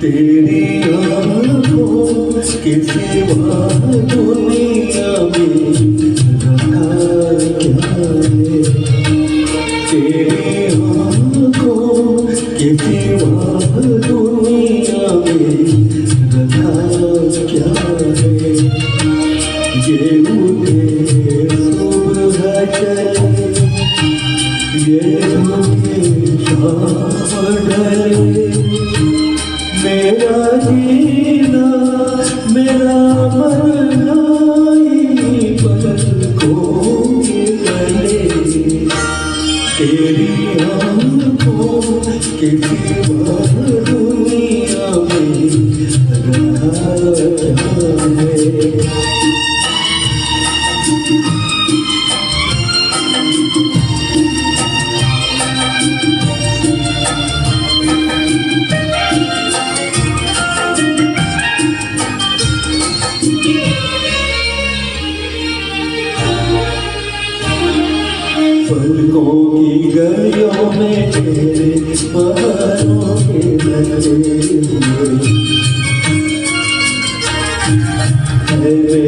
तेरी आँखों के सिवा दुनिया में रखा क्या है। तेरी आँखों के सिवा दुनिया में रखा क्या है। ये उठे सुबह चले, ये उठे शाम ढले, मेरा जीना मेरा मरना ही पलकों के तले। तेरी आँखों के सिवा दुनिया में रहा क्या है। पलकों की गलियों में तेरे पहाड़ों के लगे हुए है। मेरे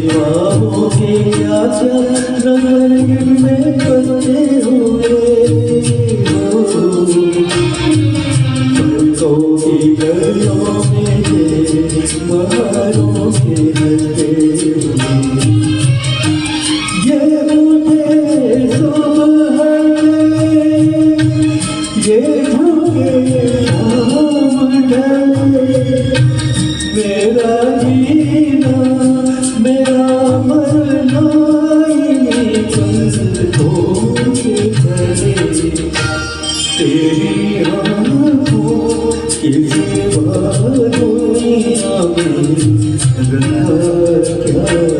ख्वाबों के आंचल रंग में बसे हुए। पलकों की गलियों में तेरे पहाड़ों के लगे हुए। मेरा जीना मेरा मरना ही पलकों के तले। तेरी आँखों के सिवा दुनिया में रहा क्या है।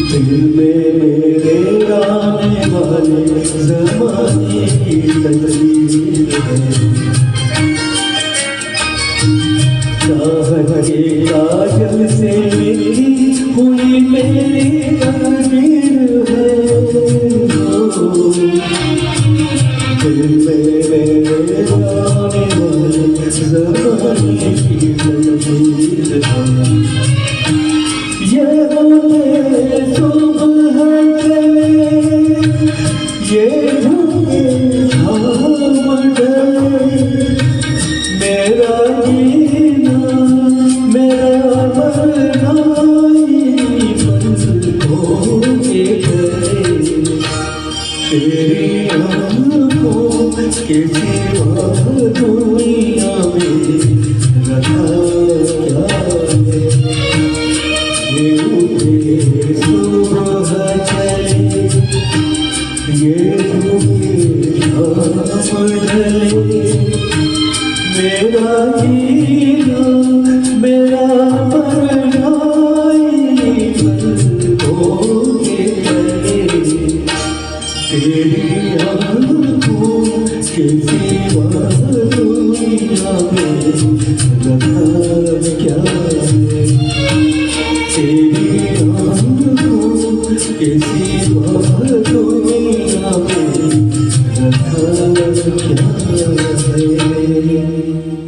दिल में मेरे आने वाले ज़माने की तस्वीर है। चाहत के काजल से लिखी हुई मेरी तस्वीर है। दिल में मेरे आने वाले ज़माने की तस्वीर है। ये झुके शाम ढले, मेरा जीना मेरा मरना ही पलकों के तले। तेरी आँखों के सिवा दुनिया में रखा क्या है। ये उठे सुबह चले, ये धूपे शाम ढले, मेरा जीना मेरा मरना ही पलकों के तले। तेरी आँखों के सिवा दुनिया में रखा क्या है। तेरी आँखों के सिवा दुनिया में रखा क्या है।